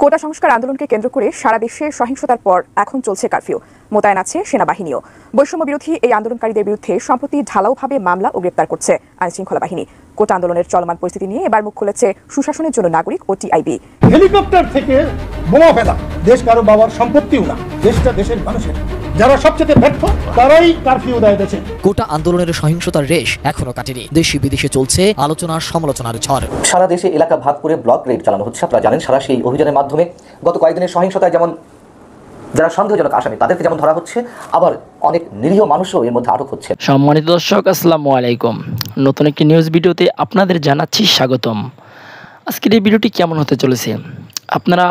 কোটা সংস্কার আন্দোলনকে কেন্দ্র করে সারা দেশে সহিংসতার পর এখন চলছে কারফিউ। মোতায়েন আছে সেনাবাহিনীও। বৈষম্য বিরোধী এই আন্দোলনকারীদের বিরুদ্ধে সম্প্রতি ঢালাওভাবে মামলা ও গ্রেপ্তার করছে আইনশৃঙ্খলা বাহিনী। কোটা আন্দোলনের চলমান পরিস্থিতি নিয়ে এবার মুখ খুলেছে সুশাসনের জন্য নাগরিক ও টিআইবি। হেলিকপ্টার থেকে বোমা ফেলা দেশ কারো বাবার সম্পত্তিও না, দেশটা দেশের মানুষের। যারা সবচেয়ে ব্যর্থ তারাই কারফিউ দেয় দেশে। কোটা আন্দোলনের সহিংসতার রেশ এখনো কাটেনি। দেশে বিদেশে চলছে আলোচনার সমালোচনার ঝড়। সারা দেশে এলাকা ভাগ করে ব্লক রেড চালানো হচ্ছে। আপনারা জানেন, সারা সেই অভিযানের মাধ্যমে গত কয়েকদিনের সহিংসতায় যেমন যারা সন্দেহজনক আসামি তাদেরকে যেমন ধরা হচ্ছে, আবার অনেক নিরীহ মানুষও এর মধ্যে আটক হচ্ছে। সম্মানিত দর্শক, আসসালামু আলাইকুম। নতুন একটি নিউজ ভিডিওতে আপনাদের জানাচ্ছি স্বাগতম। আজকের এই ভিডিওটি কেমন হতে চলেছে আপনারা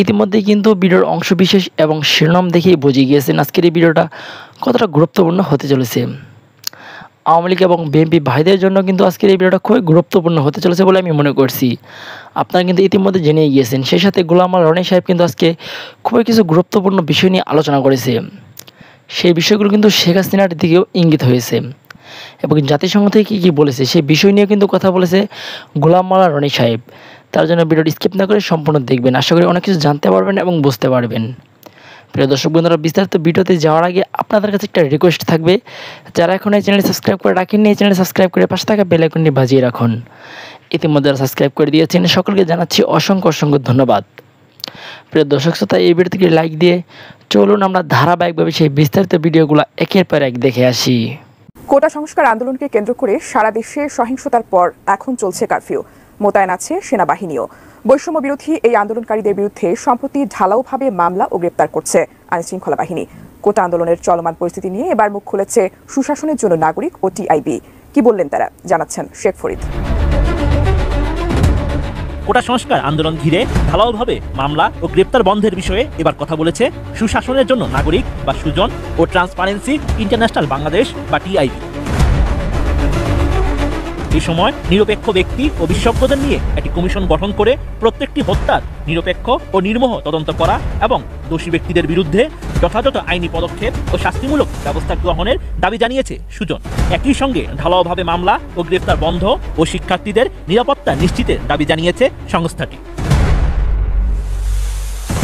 ইতিমধ্যে কিন্তু ভিডিওর অংশবিশেষ এবং শিরোনাম দেখেই বুঝে গিয়েছেন আজকের এই ভিডিওটা কতটা গুরুত্বপূর্ণ হতে চলেছে। আওয়ামী লীগ এবং বিএনপি ভাইদের জন্য কিন্তু আজকের এই ভিডিওটা খুবই গুরুত্বপূর্ণ হতে চলেছে বলে আমি মনে করছি। আপনারা কিন্তু ইতিমধ্যে জেনে গিয়েছেন। সেই সাথে গোলাম মাওলা রনি সাহেব কিন্তু আজকে খুবই কিছু গুরুত্বপূর্ণ বিষয় নিয়ে আলোচনা করেছে। সেই বিষয়গুলো কিন্তু শেখ হাসিনার দিকেও ইঙ্গিত হয়েছে এবং জাতিসংঘ থেকে কী বলেছে সেই বিষয় নিয়ে কিন্তু কথা বলেছে গোলাম মাওলা রনি সাহেব। তার জন্য ভিডিওটি স্কিপ না করে সম্পূর্ণ দেখবেন। আশা করি অনেক কিছু জানতে পারবেন এবং বুঝতে পারবেন। প্রিয় দর্শক বন্ধুরা, বিস্তারিত ভিডিওতে যাওয়ার আগে আপনাদের কাছে একটা রিকোয়েস্ট থাকবে, যারা এখন এই চ্যানেল সাবস্ক্রাইব করে রাখেননি এই চ্যানেল সাবস্ক্রাইব করে পাশে থাকা বেল আইকনটি বাজিয়ে রাখুন। ইতিমধ্যে যারা সাবস্ক্রাইব করে দিয়েছেন সকলকে জানাচ্ছি অসংখ্য অসংখ্য ধন্যবাদ। প্রিয় দর্শক শ্রোতা, এই ভিডিওটিকে লাইক দিয়ে চলুন আমরা ধারাবাহিকভাবে সেই বিস্তারিত ভিডিওগুলো একের পর এক দেখে আসি। কোটা সংস্কার আন্দোলনকে কেন্দ্র করে সারা দেশে সহিংসতার পর এখন চলছে কারফিউ। মোতায়েন আছে সেনাবাহিনীও। বৈষম্য বিরোধী এই আন্দোলনকারীদের বিরুদ্ধে সম্প্রতি ঢালাওভাবে মামলা ও গ্রেপ্তার করছে আইনশৃঙ্খলা বাহিনী। কোটা আন্দোলনের চলমান পরিস্থিতি নিয়ে এবার মুখ খুলেছে সুশাসনের জন্য নাগরিক ও টিআইবি। কি বললেন তারা, জানাচ্ছেন শেখ ফরিদ। কোটা সংস্কার আন্দোলন ঘিরে ঢালাওভাবে মামলা ও গ্রেপ্তার বন্ধের বিষয়ে এবার কথা বলেছে সুশাসনের জন্য নাগরিক বা সুজন ও ট্রান্সপারেন্সি ইন্টারন্যাশনাল বাংলাদেশ বা টিআইবি। এই সময় নিরপেক্ষ ব্যক্তি ও বিশেষজ্ঞদের নিয়ে একটি কমিশন গঠন করে প্রত্যেকটি হত্যার নিরপেক্ষ ও নির্মোহ তদন্ত করা এবং দোষী ব্যক্তিদের বিরুদ্ধে যথাযথ আইনি পদক্ষেপ ও শাস্তিমূলক ব্যবস্থা গ্রহণের দাবি জানিয়েছে সুজন। একই সঙ্গে ঢালাওভাবে মামলা ও গ্রেপ্তার বন্ধ ও শিক্ষার্থীদের নিরাপত্তা নিশ্চিতের দাবি জানিয়েছে সংস্থাটি।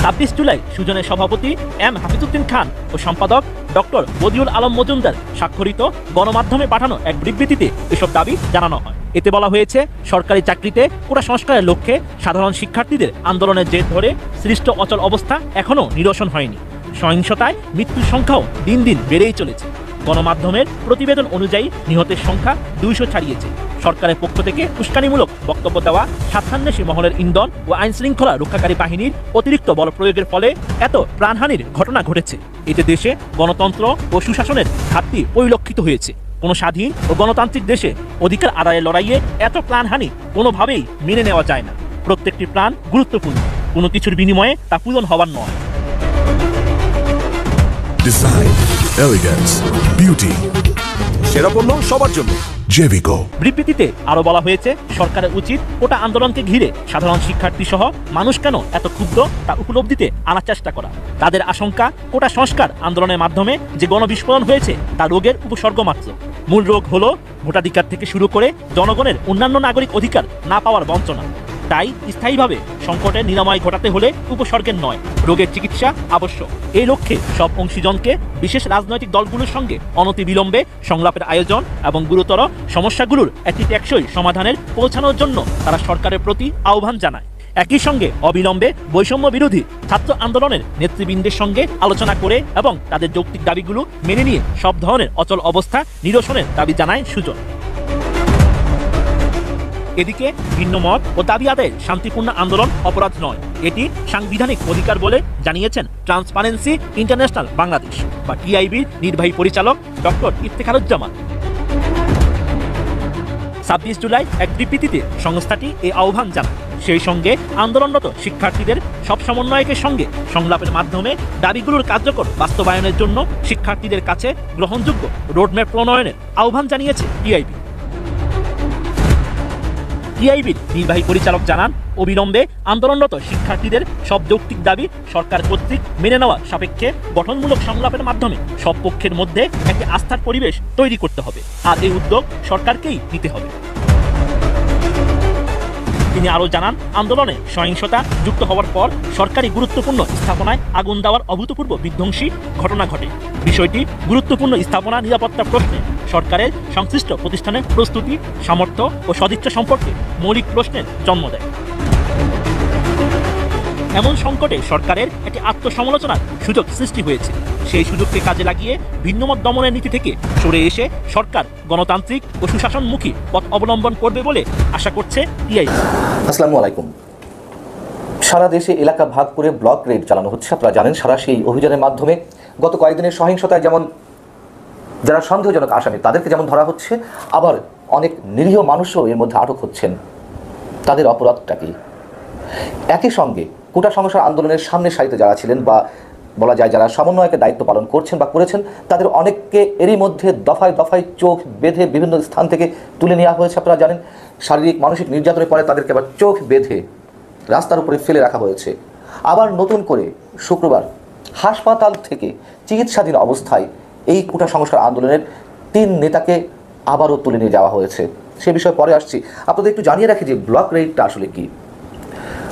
২৬ জুলাই সুজনের সভাপতি এম হাফিজউদ্দিন খান ও সম্পাদক ডক্টর বদিউল আলম মজুমদার স্বাক্ষরিত গণমাধ্যমে পাঠানো এক বিবৃতিতে এসব দাবি জানানো হয়। এতে বলা হয়েছে, সরকারি চাকরিতে কোটা সংস্কারের লক্ষ্যে সাধারণ শিক্ষার্থীদের আন্দোলনের জের ধরে সৃষ্ট অচল অবস্থা এখনও নিরসন হয়নি। সহিংসতায় মৃত্যুর সংখ্যাও দিন দিন বেড়েই চলেছে। গণমাধ্যমের প্রতিবেদন অনুযায়ী নিহতের সংখ্যা ২০০ ছাড়িয়েছে। সরকারের পক্ষ থেকে উস্কানিমূলক বক্তব্য দেওয়া, স্বার্থান্বেষী মহলের ইন্ধন ও আইন শৃঙ্খলা রক্ষাকারী বাহিনীর অতিরিক্ত বল প্রয়োগের ফলে এত প্রাণহানির ঘটনা ঘটেছে। এতে দেশে গণতন্ত্র ও সুশাসনের ঘাটতি পরিলক্ষিত হয়েছে। কোনো স্বাধীন ও গণতান্ত্রিক দেশে অধিকার আদায়ের লড়াইয়ে এত প্রাণহানি কোনোভাবেই মেনে নেওয়া যায় না। প্রত্যেকটি প্রাণ গুরুত্বপূর্ণ, কোনো কিছুর বিনিময়ে তা পূরণ হওয়ার নয়। ডিজাইন, এলিগেন্স, বিউটি, সেরা পণ্য সবার জন্য জেভিকো। বিবৃতিতে আরো বলা হয়েছে, সরকারের উচিত কোটা আন্দোলনকে ঘিরে সাধারণ শিক্ষার্থী সহ মানুষ কেন এত ক্ষুব্ধ তা উপলব্ধিতে আনার চেষ্টা করা। তাদের আশঙ্কা, কোটা সংস্কার আন্দোলনের মাধ্যমে যে গণবিস্ফোরণ হয়েছে তা রোগের উপসর্গ মাত্র। মূল রোগ হলো ভোটাধিকার থেকে শুরু করে জনগণের অন্যান্য নাগরিক অধিকার না পাওয়ার বঞ্চনা। তাই স্থায়ীভাবে সংকটের নিরাময় ঘটাতে হলে উপসর্গের নয়, রোগের চিকিৎসা আবশ্যক। এই লক্ষ্যে সব অংশীজনকে বিশেষ রাজনৈতিক দলগুলোর সঙ্গে অনতিবিলম্বে সংলাপের আয়োজন এবং গুরুতর সমস্যাগুলোর একটি টেকসই সমাধানের পৌঁছানোর জন্য তারা সরকারের প্রতি আহ্বান জানায়। একই সঙ্গে অবিলম্বে বৈষম্য বিরোধী ছাত্র আন্দোলনের নেতৃবৃন্দের সঙ্গে আলোচনা করে এবং তাদের যৌক্তিক দাবিগুলো মেনে নিয়ে সব ধরনের অচল অবস্থা নিরসনের দাবি জানায় সুজন। এদিকে ভিন্ন মত ও দাবি আদায়ের শান্তিপূর্ণ আন্দোলন অপরাধ নয়, এটি সাংবিধানিক অধিকার বলে জানিয়েছেন ট্রান্সপারেন্সি ইন্টারন্যাশনাল বাংলাদেশ বা টিআইবির নির্বাহী পরিচালক ডক্টর ইফতেখারুজ্জামান। ২৬ জুলাই এক বিবৃতিতে সংস্থাটি এই আহ্বান জানায়। সেই সঙ্গে আন্দোলনরত শিক্ষার্থীদের সব সমন্বয়কের সঙ্গে সংলাপের মাধ্যমে দাবিগুলোর কার্যকর বাস্তবায়নের জন্য শিক্ষার্থীদের কাছে গ্রহণযোগ্য রোডম্যাপ প্রণয়নের আহ্বান জানিয়েছে টিআইবি। টিআইবির নির্বাহী পরিচালক জানান, অবিলম্বে আন্দোলনরত শিক্ষার্থীদের সব যৌক্তিক দাবি সরকার কর্তৃক মেনে নেওয়া সাপেক্ষে গঠনমূলক সংলাপের মাধ্যমে সব পক্ষের মধ্যে একটি আস্থার পরিবেশ তৈরি করতে হবে, আর এই উদ্যোগ সরকারকেই নিতে হবে। তিনি আরও জানান, আন্দোলনে সহিংসতা যুক্ত হওয়ার পর সরকারি গুরুত্বপূর্ণ স্থাপনায় আগুন দেওয়ার অভূতপূর্ব বিধ্বংসী ঘটনা ঘটে। বিষয়টি গুরুত্বপূর্ণ স্থাপনা নিরাপত্তা প্রশ্নে সরকারের সংশ্লিষ্ট প্রতিষ্ঠানের প্রস্তুতি, সামর্থ্য ও সদিচ্ছা সম্পর্কে মৌলিক প্রশ্নের জন্ম দেয়। এমন সংকটে সরকারের একটি আত্মসমালোচনার সুযোগ সৃষ্টি হয়েছে। সেই সুযোগকে কাজে লাগিয়ে ভিন্নমত দমনের নীতি থেকে সরে এসে সরকার গণতান্ত্রিক ও সুশাসনমুখী পথ অবলম্বন করবে বলে আশা করছে টিআইবি। আসসালামু আলাইকুম। সারা দেশে এলাকা ভাগ করে ব্লক রেড চালানো হচ্ছে, আপনারা জানেন। সারা সেই অভিযানের মাধ্যমে গত কয়েকদিনের সহিংসতায় যেমন যারা সন্দেহজনক আসামি তাদেরকে যেমন ধরা হচ্ছে, আবার অনেক নিরীহ মানুষও এর মধ্যে আটক হচ্ছেন। তাদের অপরাধটা কি? একই সঙ্গে কোটা সংস্কার আন্দোলনের সামনে সারিতে যারা ছিলেন বা বলা যায় যারা সমন্বয়কের দায়িত্ব পালন করছেন বা করেছেন, তাদের অনেককে এরই মধ্যে দফায় দফায় চোখ বেঁধে বিভিন্ন স্থান থেকে তুলে নেওয়া হয়েছে। আপনারা জানেন, শারীরিক মানসিক নির্যাতনের পরে তাদেরকে আবার চোখ বেঁধে রাস্তার উপরে ফেলে রাখা হয়েছে। আবার নতুন করে শুক্রবার হাসপাতাল থেকে চিকিৎসাধীন অবস্থায় এই কোটা সংস্কার আন্দোলনের 3 নেতাকে আবারও তুলে নিয়ে যাওয়া হয়েছে। সে বিষয়ে পরে আসছি। আপনাদের একটু জানিয়ে রাখি যে ব্লক রেডটা আসলে কি।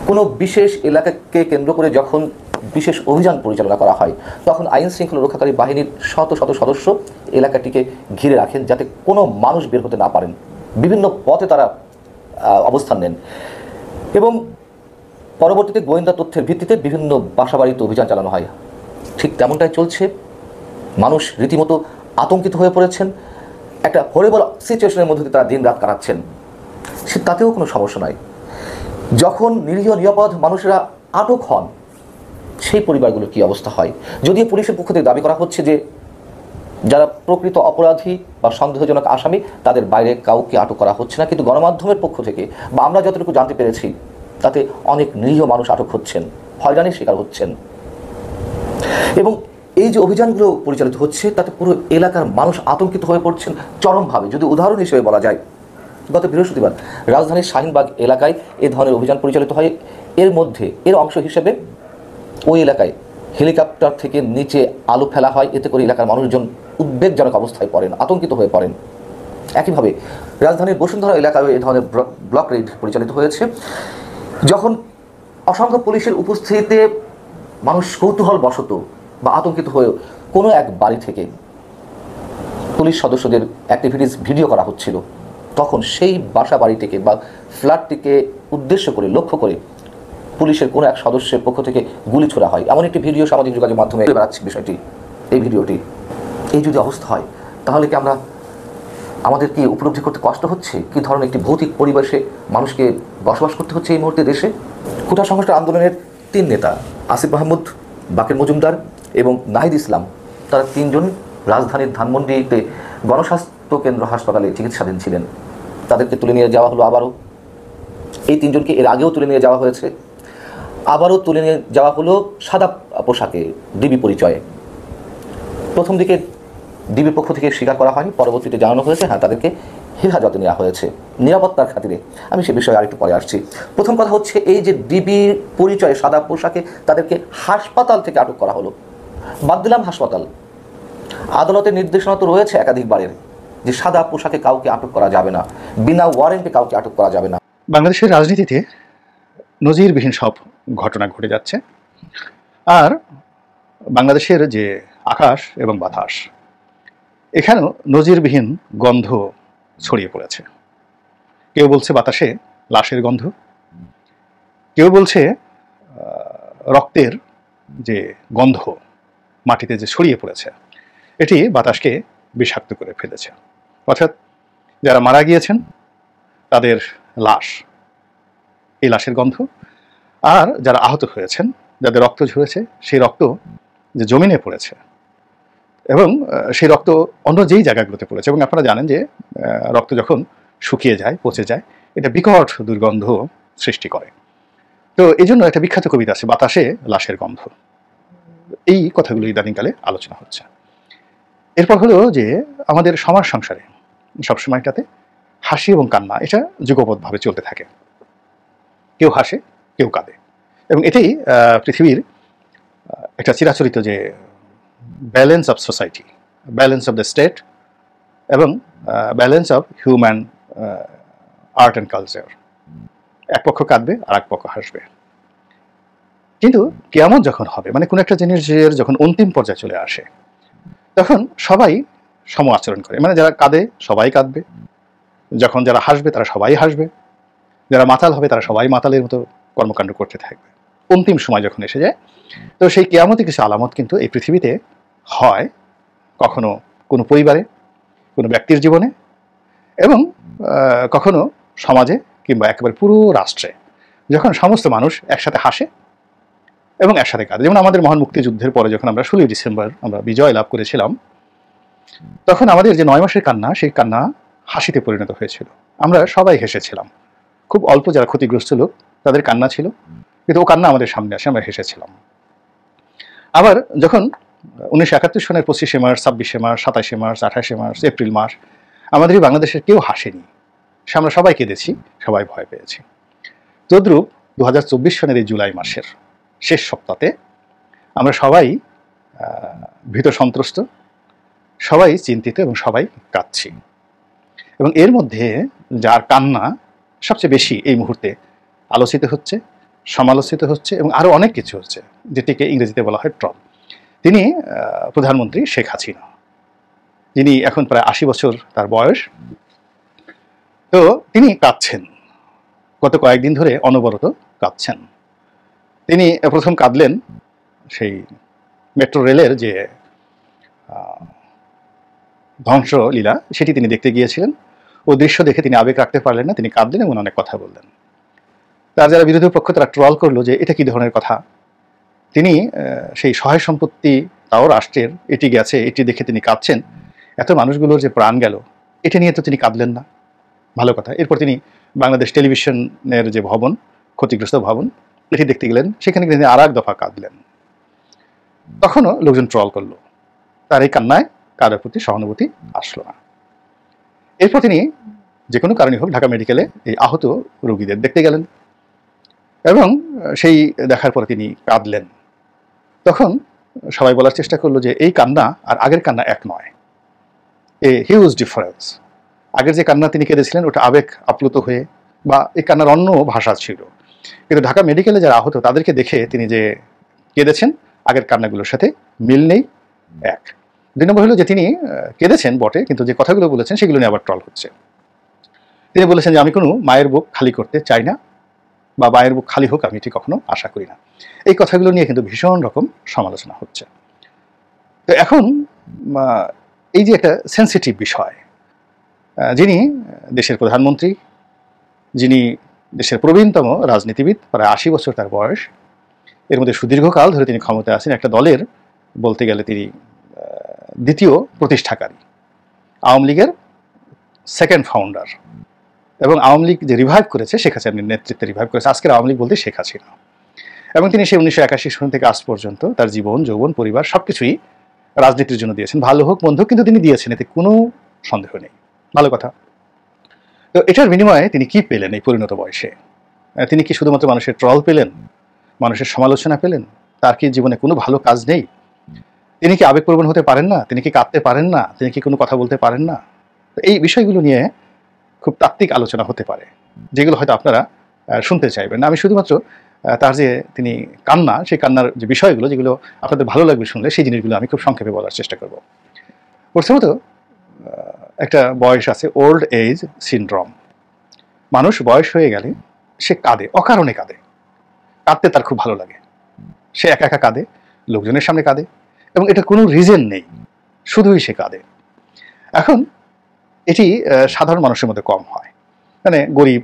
কোনো বিশেষ এলাকাকে কেন্দ্র করে যখন বিশেষ অভিযান পরিচালনা করা হয়, তখন আইন শৃঙ্খলা রক্ষাকারী বাহিনীর শত শত সদস্য এলাকাটিকে ঘিরে রাখেন যাতে কোনো মানুষ বের হতে না পারেন। বিভিন্ন পথে তারা অবস্থান নেন এবং পরবর্তীতে গোয়েন্দা তথ্যের ভিত্তিতে বিভিন্ন বাসাবাড়িতে অভিযান চালানো হয়। ঠিক তেমনটাই চলছে। মানুষ রীতিমতো আতঙ্কিত হয়ে পড়েছেন। একটা হরিবল সিচুয়েশনের মধ্যে তারা দিন রাত কাটাচ্ছেন। সে তাতেও কোনো সমস্যা নয়। যখন নিরীহ নিরাপদ মানুষেরা আটক হন, সেই পরিবারগুলোর কী অবস্থা হয়? যদিও পুলিশের পক্ষ থেকে দাবি করা হচ্ছে যে যারা প্রকৃত অপরাধী বা সন্দেহজনক আসামি তাদের বাইরে কাউকে আটক করা হচ্ছে না, কিন্তু গণমাধ্যমের পক্ষ থেকে বা আমরা যতটুকু জানতে পেরেছি তাতে অনেক নিরীহ মানুষ আটক হচ্ছেন, হয়রানির শিকার হচ্ছেন। এবং এই যে অভিযানগুলো পরিচালিত হচ্ছে তাতে পুরো এলাকার মানুষ আতঙ্কিত হয়ে পড়ছেন চরমভাবে। যদি উদাহরণ হিসেবে বলা যায়, গত বৃহস্পতিবার রাজধানীর শাহিনবাগ এলাকায় এ ধরনের অভিযান পরিচালিত হয়। এর অংশ হিসেবে ওই এলাকায় হেলিকপ্টার থেকে নিচে আলু ফেলা হয়। এতে করে এলাকার মানুষজন উদ্বেগজনক অবস্থায় পড়েন, আতঙ্কিত হয়ে পড়েন। একইভাবে রাজধানীর বসুন্ধরা এলাকায় এ ধরনের ব্লক রেড পরিচালিত হয়েছে। যখন অসংখ্য পুলিশের উপস্থিতিতে মানুষ কৌতূহল বশত বা আতঙ্কিত হয়ে কোনো এক বাড়ি থেকে পুলিশ সদস্যদের অ্যাক্টিভিটিস ভিডিও করা হচ্ছিল, তখন সেই বাসা বাড়িটিকে বা ফ্ল্যাটটিকে উদ্দেশ্য করে লক্ষ্য করে পুলিশের কোনো এক সদস্যের পক্ষ থেকে গুলি ছোড়া হয়। এমন একটি ভিডিও সামাজিক যোগাযোগ মাধ্যমে বেড়াচ্ছে বিষয়টি, এই ভিডিওটি। এই যদি অবস্থা হয় তাহলে কি আমাদের কি উপলব্ধি করতে কষ্ট হচ্ছে কী ধরনের একটি ভৌতিক পরিবেশে মানুষকে বসবাস করতে হচ্ছে এই মুহূর্তে দেশে? কোটা সংস্কার আন্দোলনের 3 নেতা আসিফ মাহমুদ, বাকের মজুমদার এবং নাহিদ ইসলাম, তারা 3 জন রাজধানীর ধানমন্ডিতে গণস্বাস্থ্য কেন্দ্র হাসপাতালে চিকিৎসাধীন ছিলেন। তাদেরকে তুলে নিয়ে যাওয়া হলো আবারও। এই 3 জনকে এর আগেও তুলে নিয়ে যাওয়া হয়েছে, আবারও তুলে নিয়ে যাওয়া হলো সাদা পোশাকে, ডিবি পরিচয়ে। প্রথম দিকে ডিবির পক্ষ থেকে স্বীকার করা হয়নি, পরবর্তীতে জানানো হয়েছে হ্যাঁ তাদেরকে হেফাজতে নেওয়া হয়েছে নিরাপত্তার খাতিরে। আমি সে বিষয়ে আরেকটু পরে আসছি। প্রথম কথা হচ্ছে এই যে ডিবির পরিচয়ে সাদা পোশাকে তাদেরকে হাসপাতাল থেকে আটক করা হলো। বাদ দিলাম হাসপাতাল, আদালতের নির্দেশনা তো রয়েছে একাধিকবারের যে সাদা পোশাকে কাউকে আটক করা যাবে না, বিনা ওয়ারেন্টে কাউকে আটক করা যাবে না। বাংলাদেশের রাজনীতিতে নজিরবিহীন সব ঘটনা ঘটে যাচ্ছে। আর বাংলাদেশের যে আকাশ এবং বাতাস, এখানেও নজিরবিহীন গন্ধ ছড়িয়ে পড়েছে। কেউ বলছে বাতাসে লাশের গন্ধ, কেউ বলছে রক্তের যে গন্ধ মাটিতে যে ছড়িয়ে পড়েছে এটি বাতাসকে বিষাক্ত করে ফেলেছে। অর্থাৎ যারা মারা গিয়েছেন তাদের লাশ, এই লাশের গন্ধ, আর যারা আহত হয়েছেন, যাদের রক্ত ঝরেছে, সেই রক্ত যে জমিনে পড়েছে এবং সেই রক্ত অন্য যেই জায়গাগুলোতে পড়েছে। এবং আপনারা জানেন যে রক্ত যখন শুকিয়ে যায়, পচে যায়, এটা বিকট দুর্গন্ধ সৃষ্টি করে। তো এই জন্য একটা বিখ্যাত কবিতা আছে, বাতাসে লাশের গন্ধ। এই কথাগুলো ইদানিংকালে আলোচনা হচ্ছে। এরপর হলো যে আমাদের সমাজ সংসারে সবসময়টাতে হাসি এবং কান্না এটা যুগপৎভাবে চলতে থাকে। কেউ হাসে, কেউ কাঁদে, এবং এটাই পৃথিবীর একটা চিরাচরিত যে balance of society, balance of the state এবং balance of human art and culture. এক পক্ষ কাঁদবে আর এক পক্ষ হাসবে। কিন্তু কিয়ামত যখন হবে, মানে কোনো একটা জিনিসের যখন অন্তিম পর্যায়ে চলে আসে, তখন সবাই সম আচরণ করে। মানে যারা কাঁদে সবাই কাঁদবে, যখন যারা হাসবে তারা সবাই হাসবে, যারা মাতাল হবে তারা সবাই মাতালের মতো কর্মকাণ্ড করতে থাকবে। অন্তিম সময় যখন এসে যায়, তো সেই কিয়ামতে কিছু আলামত কিন্তু এই পৃথিবীতে হয়, কখনো কোনো পরিবারে, কোনো ব্যক্তির জীবনে, এবং কখনো সমাজে, কিংবা একেবারে পুরো রাষ্ট্রে, যখন সমস্ত মানুষ একসাথে হাসে এবং একসাথে কাঁদে। যেমন আমাদের মহান মুক্তিযুদ্ধের পরে যখন আমরা 16 ডিসেম্বর আমরা বিজয় লাভ করেছিলাম, তখন আমাদের যে 9 মাসের কান্না, সেই কান্না হাসিতে পরিণত হয়েছিল। আমরা সবাই হেসেছিলাম। খুব অল্প যারা ক্ষতিগ্রস্ত লোক তাদের কান্না ছিল, কিন্তু ও কান্না আমাদের সামনে আসে, আমরা হেসেছিলাম। আবার যখন 1971 সনের 25শে মার্চ, 26শে মার্চ, 27শে মার্চ, 28শে মার্চ, এপ্রিল মাস, আমাদের বাংলাদেশের কেউ হাসেনি, সে আমরা সবাই কেঁদেছি, সবাই ভয় পেয়েছি। তদ্রূপ 2024 সনের এই জুলাই মাসের শেষ সপ্তাহে আমরা সবাই ভীত সন্ত্রস্ত, সবাই চিন্তিত এবং সবাই কাঁদছি। এবং এর মধ্যে যার কান্না সবচেয়ে বেশি এই মুহূর্তে আলোচিত হচ্ছে, সমালোচিত হচ্ছে এবং আরও অনেক কিছু হচ্ছে, যেটিকে ইংরেজিতে বলা হয় ট্রল। তিনি প্রধানমন্ত্রী শেখ হাসিনা, যিনি এখন প্রায় 80 বছর তার বয়স। তো তিনি কাঁদছেন, গত কয়েকদিন ধরে অনবরত কাঁদছেন। তিনি প্রথম কাঁদলেন সেই মেট্রো রেলের যে ধ্বংসলীলা, সেটি তিনি দেখতে গিয়েছিলেন। ও দৃশ্য দেখে তিনি আবেগ রাখতে পারলেন না, তিনি কাঁদলেন এবং অনেক কথা বললেন। তার যারা বিরোধী পক্ষ তারা ট্রল করলো যে এটা কি ধরনের কথা। তিনি সেই সহায় সম্পত্তি, তাও রাষ্ট্রের, এটি গেছে, এটি দেখে তিনি কাঁদছেন, এত মানুষগুলোর যে প্রাণ গেল, এটা নিয়ে তো তিনি কাঁদলেন না, ভালো কথা। এরপর তিনি বাংলাদেশ টেলিভিশনের যে ভবন, ক্ষতিগ্রস্ত ভবন, এটি দেখতে গেলেন, সেখানে তিনি আর এক দফা কাঁদলেন। তখনও লোকজন ট্রল করলো, তার এই কান্নায় কারোর প্রতি সহানুভূতি আসলো না। এরপর তিনি যে কোনো কারণে হোক ঢাকা মেডিকেলে এই আহত রোগীদের দেখতে গেলেন এবং সেই দেখার পরে তিনি কাঁদলেন। তখন সবাই বলার চেষ্টা করলো যে এই কান্না আর আগের কান্না এক নয়, এ হিউজ ডিফারেন্স। আগের যে কান্না তিনি কেঁদেছিলেন ওটা আবেগ আপ্লুত হয়ে, বা এই কান্নার অন্য ভাষা ছিল, কিন্তু ঢাকা মেডিকেলে যারা আহত তাদেরকে দেখে তিনি যে কেঁদেছেন, আগের কান্নাগুলোর সাথে মিল নেই, এক। 2 নম্বর হলো যে তিনি কেঁদেছেন বটে, কিন্তু যে কথাগুলো বলেছেন সেগুলো নিয়ে আবার ট্রল হচ্ছে। তিনি বলেছেন যে আমি কোনো মায়ের বুক খালি করতে চাই না, বা মায়ের বুক খালি হোক আমি এটি কখনো আশা করি না। এই কথাগুলো নিয়ে কিন্তু ভীষণ রকম সমালোচনা হচ্ছে। তো এখন এই যে একটা সেন্সিটিভ বিষয়, যিনি দেশের প্রধানমন্ত্রী, যিনি দেশের প্রবীণতম রাজনীতিবিদ, প্রায় 80 বছর তার বয়স, এর মধ্যে সুদীর্ঘকাল ধরে তিনি ক্ষমতায় আছেন, একটা দলের বলতে গেলে তিনি দ্বিতীয় প্রতিষ্ঠাকারী, আওয়ামী লীগের সেকেন্ড ফাউন্ডার, এবং আওয়ামী লীগ যে রিভাইভ করেছে শেখ হাসিনার নেতৃত্বে রিভাইভ করেছে, আজকের আওয়ামী লীগ বলতে শেখ হাসিনা। এবং তিনি সেই 1981 সন থেকে আজ পর্যন্ত তার জীবন, যৌবন, পরিবার সবকিছুই রাজনীতির জন্য দিয়েছেন, ভালো হোক মন্দ, কিন্তু তিনি দিয়েছেন, এতে কোনো সন্দেহ নেই, ভালো কথা। তো এটার বিনিময়ে তিনি কি পেলেন এই পরিণত বয়সে? তিনি কি শুধুমাত্র মানুষের ট্রল পেলেন, মানুষের সমালোচনা পেলেন? তার কি জীবনে কোনো ভালো কাজ নেই? তিনি কি আবেগপ্রবণ হতে পারেন না? তিনি কি কাঁদতে পারেন না? তিনি কি কোনো কথা বলতে পারেন না? এই বিষয়গুলো নিয়ে খুব তাত্ত্বিক আলোচনা হতে পারে, যেগুলো হয়তো আপনারা শুনতে চাইবেন না। আমি শুধুমাত্র তার যে তিনি কান্না, সেই কান্নার যে বিষয়গুলো, যেগুলো আপনাদের ভালো লাগবে শুনলে, সেই জিনিসগুলো আমি খুব সংক্ষেপে বলার চেষ্টা করব। প্রথমত, একটা বয়স আছে, ওল্ড এজ সিনড্রোম। মানুষ বয়স হয়ে গেলে সে কাঁদে, অকারণে কাঁদে, কাঁদতে তার খুব ভালো লাগে, সে একা একা কাঁদে, লোকজনের সামনে কাঁদে, এবং এটা কোনো রিজন নেই, শুধুই সে কাঁদে। এখন এটি সাধারণ মানুষের মধ্যে কম হয়, মানে গরিব,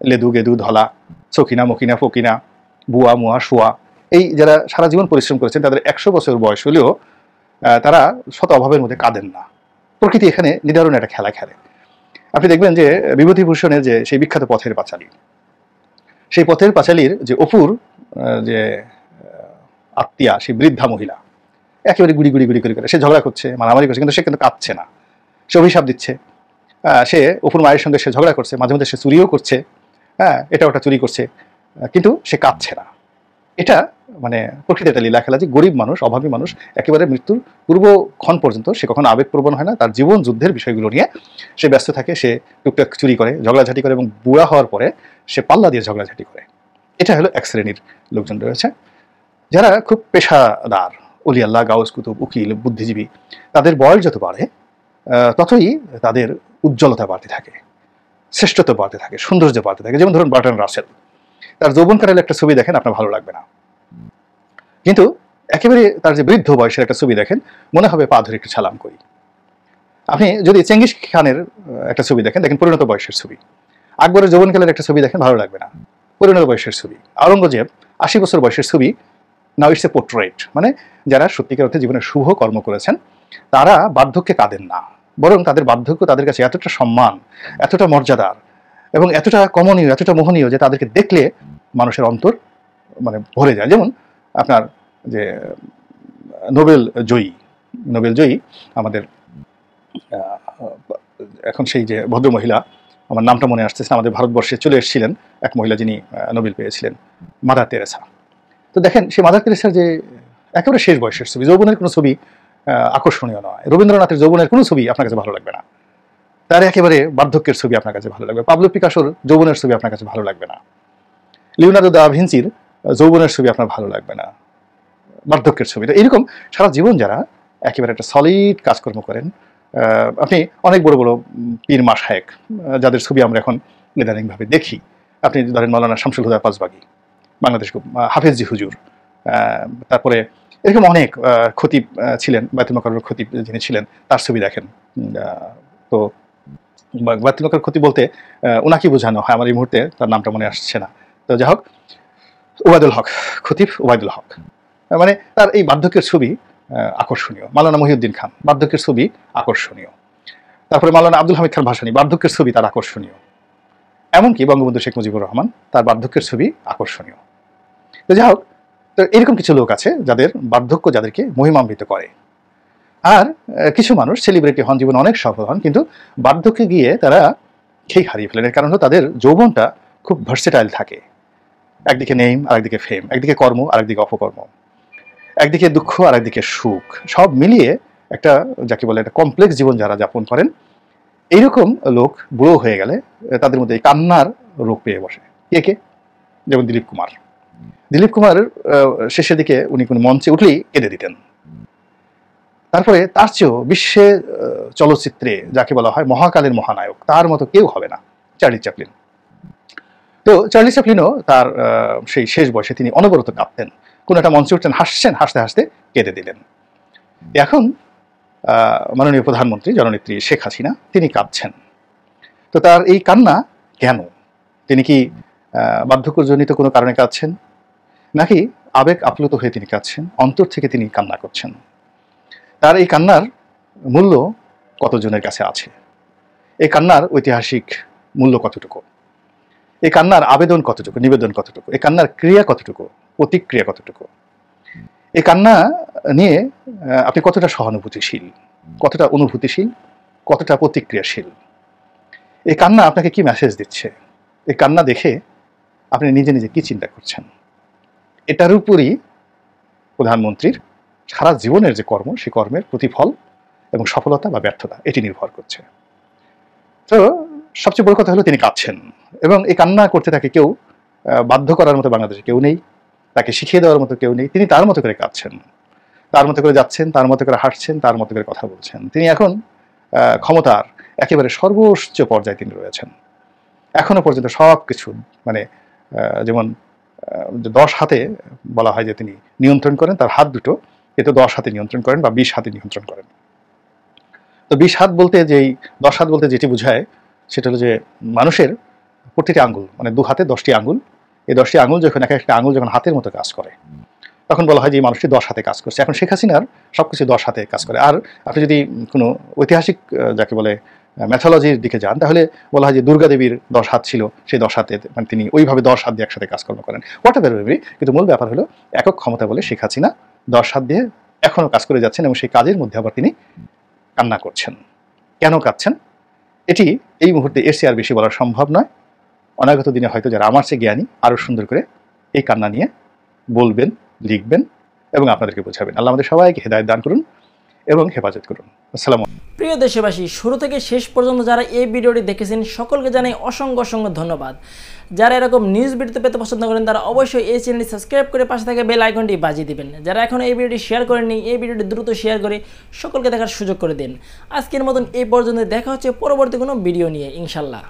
লেদু গেদু, ধলা, চকিনা, মকিনা, ফকিনা, বুয়া, মুয়া, শুয়া, এই যারা সারা জীবন পরিশ্রম করেছেন, তাদের 100 বছর বয়স হলেও তারা শত অভাবের মধ্যে কাঁদেন না। প্রকৃতি এখানে নিদারুণ একটা খেলা খেলে। আপনি দেখবেন যে বিভূতিভূষণের যে সেই বিখ্যাত পথের পাঁচালী, সেই পথের পাঁচালীর যে অপুর যে আত্মীয়া, সেই বৃদ্ধা মহিলা, একেবারে গুড়ি গুড়ি গুড়ি করে সে ঝগড়া করছে, মারামারি করছে, কিন্তু সে কিন্তু কাঁদছে না, সে অভিশাপ দিচ্ছে। সে অপুর মায়ের সঙ্গে সে ঝগড়া করছে, মাঝে মধ্যে সে চুরিও করছে, এটা ওটা চুরি করছে, কিন্তু সে কাঁদছে না। এটা মানে প্রকৃতিতে লীলা খেলা যে গরিব মানুষ, অভাবী মানুষ একেবারে মৃত্যুর পূর্বক্ষণ পর্যন্ত সে কখনো আবেগপ্রবণ হয় না। তার জীবন যুদ্ধের বিষয়গুলো নিয়ে সে ব্যস্ত থাকে, সে টুকটাক চুরি করে, ঝগড়াঝাটি করে এবং বুড়া হওয়ার পরে সে পাল্লা দিয়ে ঝগড়াঝাটি করে। এটা হলো এক শ্রেণীর লোকজন রয়েছে যারা খুব পেশাদার, অলি আল্লাহ, গাউস কুতুব, উকিল, বুদ্ধিজীবী। তাদের বয়স যত বাড়ে ততই তাদের উজ্জ্বলতা বাড়তে থাকে, শ্রেষ্ঠত্ব বাড়তে থাকে, সৌন্দর্য বাড়তে থাকে। যেমন ধরুন বার্টন রাসেল, তার যৌবনকালের একটা ছবি দেখেন আপনার ভালো লাগবে না, কিন্তু একেবারে তার যে বৃদ্ধ বয়সের একটা ছবি দেখেন মনে হবে পা ধরে একটু সালাম করি। আপনি যদি চেঙ্গিস খানের একটা ছবি দেখেন, দেখেন পরিণত বয়সের ছবি। আকবরের যৌবনকালের একটা ছবি দেখেন, ভালো লাগবে না, পরিণত বয়সের ছবি। আওরঙ্গজেব 80 বছর বয়সের ছবি, নাও ইটস এ পোর্ট্রেট। মানে যারা সত্যিকার অর্থে জীবনে শুভ কর্ম করেছেন তারা বার্ধক্যে কাঁদেন না, বরং তাদের বার্ধক্য তাদের কাছে এতটা সম্মান, এতটা মর্যাদার এবং এতটা কমনীয়, এতটা মোহনীয় যে তাদেরকে দেখলে মানুষের অন্তর মানে ভরে যায়। যেমন আপনার যে নোবেল জয়ী আমাদের এখন সেই যে ভদ্রমহিলা, আমার নামটা মনে আসতেছে না, আমাদের ভারতবর্ষে চলে এসেছিলেন এক মহিলা যিনি নোবেল পেয়েছিলেন, মাদার তেরেসা। তো দেখেন সেই মাদার তেরেসার যে একেবারে শেষ বয়সের ছবি, যৌবনের কোনো ছবি আকর্ষণীয় নয়। রবীন্দ্রনাথের যৌবনের কোনো ছবি আপনার কাছে ভালো লাগবে না, তার একেবারে বার্ধক্যের ছবি আপনার কাছে ভালো লাগবে। পাবলো পিকাসোর যৌবনের ছবি আপনার কাছে ভালো লাগবে না, লিওনার্দো দা ভিঞ্চির যৌবনের ছবি আপনার ভালো লাগবে না, বার্ধক্যের ছবি। তো এরকম সারা জীবন যারা একেবারে একটা সলিড কাজকর্ম করেন, আপনি অনেক বড় বড় পীর মাশায়েখ যাদের ছবি আমরা এখন ইদানিংভাবে দেখি, আপনি ধরেন মৌলানা শামসুল হুদা পাঁচবাগী, বাংলাদেশ হাফেজজি হুজুর, তারপরে এরকম অনেক খতিব ছিলেন, বায়তুল মোকাররমের খতিব যিনি ছিলেন তার ছবি দেখেন। তো বায়তুল মোকাররমের খতিব বলতে ওনাকে বোঝানো হয়, আমার এই মুহূর্তে তার নামটা মনে আসছে না। তো যাই হোক, ওবায়দুল হক, খতিব ওবায়দুল হক, মানে তার এই বার্ধক্যের ছবি আকর্ষণীয়। মাওলানা মহিউদ্দিন খান, বার্ধক্যের ছবি আকর্ষণীয়। তারপরে মাওলানা আব্দুল হামিদ খান ভাসানী, বার্ধক্যের ছবি তার আকর্ষণীয়। এমনকি বঙ্গবন্ধু শেখ মুজিবুর রহমান, তার বার্ধক্যের ছবি আকর্ষণীয়। তো যাই হোক, তো এরকম কিছু লোক আছে যাদের বার্ধক্য যাদেরকে মহিমান্বিত করে। আর কিছু মানুষ সেলিব্রিটি হন, জীবনে অনেক সফল হন, কিন্তু বার্ধক্যে গিয়ে তারা খেই হারিয়ে ফেলেন। এর কারণ হলো তাদের যৌবনটা খুব ভার্সেটাইল থাকে। একদিকে নেম, আরেকদিকে ফেম, একদিকে কর্ম, আরেকদিকে অপকর্ম, একদিকে দুঃখ আর একদিকে সুখ, সব মিলিয়ে একটা যাকে বলে একটা কমপ্লেক্স জীবন যারা যাপন করেন। এইরকম লোক বুড়ো হয়ে গেলে তাদের মধ্যে এই কান্নার রোগ পেয়ে বসে। কে? যেমন দিলীপ কুমারের শেষের দিকে উনি কোনো মঞ্চে উঠলেই কেঁদে দিতেন। তারপরে তার চেয়েও বিশ্বে চলচ্চিত্রে যাকে বলা হয় মহাকালের মহানায়ক, তার মতো কেউ হবে না, চার্লি চ্যাপলিন। তো চার্লি চ্যাপলিনও তার সেই শেষ বয়সে তিনি অনবরত কাঁদতেন। কোন একটা মঞ্চে উঠছেন, হাসছেন, হাসতে হাসতে কেঁদে দিলেন। এখন মাননীয় প্রধানমন্ত্রী জননেত্রী শেখ হাসিনা, তিনি কাঁদছেন। তো তার এই কান্না কেন? তিনি কি বার্ধক্যজনিত কোনো কারণে কাঁদছেন, নাকি আবেগ আপ্লুত হয়ে তিনি কাঁদছেন, অন্তর থেকে তিনি কান্না করছেন? তার এই কান্নার মূল্য কতজনের কাছে আছে? এই কান্নার ঐতিহাসিক মূল্য কতটুকু? এই কান্নার আবেদন কতটুকু, নিবেদন কতটুকু? এই কান্নার ক্রিয়া কতটুকু, প্রতিক্রিয়া কতটুকু? এই কান্না নিয়ে আপনি কতটা সহানুভূতিশীল, কতটা অনুভূতিশীল, কতটা প্রতিক্রিয়াশীল? এই কান্না আপনাকে কি মেসেজ দিচ্ছে? এই কান্না দেখে আপনি নিজে নিজে কি চিন্তা করছেন? এটার উপরই প্রধানমন্ত্রীর সারা জীবনের যে কর্ম, সেই কর্মের প্রতিফল এবং সফলতা বা ব্যর্থতা এটি নির্ভর করছে। তো সবচেয়ে বড় কথা হলো তিনি কাঁদছেন, এবং এই কান্না করতে তাকে কেউ বাধ্য করার মতো বাংলাদেশে কেউ নেই, তাকে শিখিয়ে দেওয়ার মতো কেউ নেই। তিনি তার মতো করে কাঁদছেন, তার মতো করে যাচ্ছেন, তার মতো করে হাঁটছেন, তার মতো করে কথা বলছেন। তিনি এখন ক্ষমতার একেবারে সর্বোচ্চ পর্যায়ে তিনি রয়েছেন। এখনো পর্যন্ত সব কিছু মানে যেমন 10 হাতে বলা হয় যে তিনি নিয়ন্ত্রণ করেন, তার হাত দুটো এতে 10 হাতে নিয়ন্ত্রণ করেন বা 20 হাতে নিয়ন্ত্রণ করেন। তো 20 হাত বলতে যেই 10 হাত বলতে যেটি বোঝায় সেটা হলো যে মানুষের প্রতিটি আঙ্গুল, মানে 2 হাতে 10টি আঙ্গুল, এই 10টি আঙ্গুল যখন এক একটা আঙ্গুল যখন হাতের মতো কাজ করে তখন বলা হয় যে এই মানুষটি 10 হাতে কাজ করছে। এখন শেখ হাসিনার সবকিছু 10 হাতে কাজ করে। আর আপনি যদি কোনো ঐতিহাসিক যাকে বলে ম্যাথোলজির দিকে যান তাহলে বলা হয় যে দুর্গা দেবীর 10 হাত ছিল, সেই 10 হাতে মানে তিনি ওইভাবে 10 হাত দিয়ে একসাথে কাজকর্ম করেন। হোয়াট এভার এভরি, কিন্তু মূল ব্যাপার হলো একক ক্ষমতা বলে শেখ হাসিনা 10 হাত দিয়ে এখনও কাজ করে যাচ্ছেন, এবং সেই কাজের মধ্যে আবার তিনি কান্না করছেন। কেন কাঁদছেন এটি এই মুহূর্তে এর চেয়ে আর বেশি বলা সম্ভব নয়। অনাগত দিনে হয়তো যারা আমার চেয়ে জ্ঞানী আরও সুন্দর করে এই কান্না নিয়ে বলবেন, লিখবেন এবং আপনাদেরকে বোঝাবেন। আল্লাহ আমাদের সবাইকে হেদায়েত দান করুন এবং হেফাজত করুন। আসসালামু আলাইকুম। প্রিয় দেশবাসী, শুরু থেকে শেষ পর্যন্ত যারা এই ভিডিওটি দেখেছেন সকলকে জানাই অসংখ্য অসংখ্য ধন্যবাদ। যারা এরকম নিউজ ভিডিও পেতে পছন্দ করেন তারা অবশ্যই এই চ্যানেলটি সাবস্ক্রাইব করে পাশে থাকা বেল আইকনটি বাজিয়ে দিবেন। যারা এখন এই ভিডিওটি শেয়ার করেননি, এই ভিডিওটি দ্রুত শেয়ার করে সকলকে দেখার সুযোগ করে দিন। আজকের মতন এই পর্যন্ত, দেখা হচ্ছে পরবর্তী কোনো ভিডিও নিয়ে ইনশাল্লাহ।